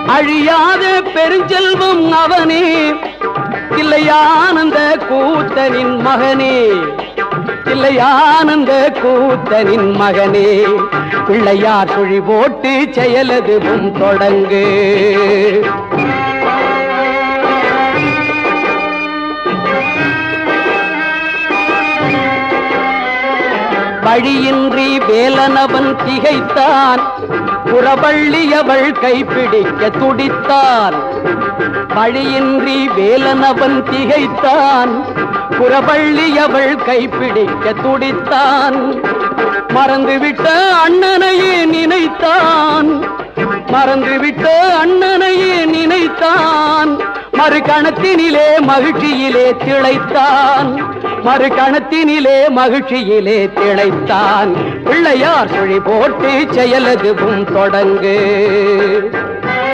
அழியாத பெருஞ்செல்வம் அவனே, தில்லையானந்த கூத்தனின் மகனே, தில்லையானந்த கூத்தனின் மகனே. பிள்ளையார் சுழி போட்டு செயலதுவும் தொடங்கு. வழியின்றி வேலனவன் திகைத்தான், புறவள்ளியவள் கைப்பிடிக்க துடித்தான். வழியின்றி வேலனவன் திகைத்தான், புறவள்ளியவள் கைப்பிடிக்க துடித்தான். மறந்துவிட்ட அண்ணனையே நினைத்தான், மறந்துவிட்ட அண்ணனையே நினைத்தான். மறுகணத்தினிலே மகிழ்ச்சியிலே திளைத்தான், மறுகணத்தினிலே மகிழ்ச்சியிலே திளைத்தான். பிள்ளையார் சுழி போட்டு செயலதுவும் தொடங்கு.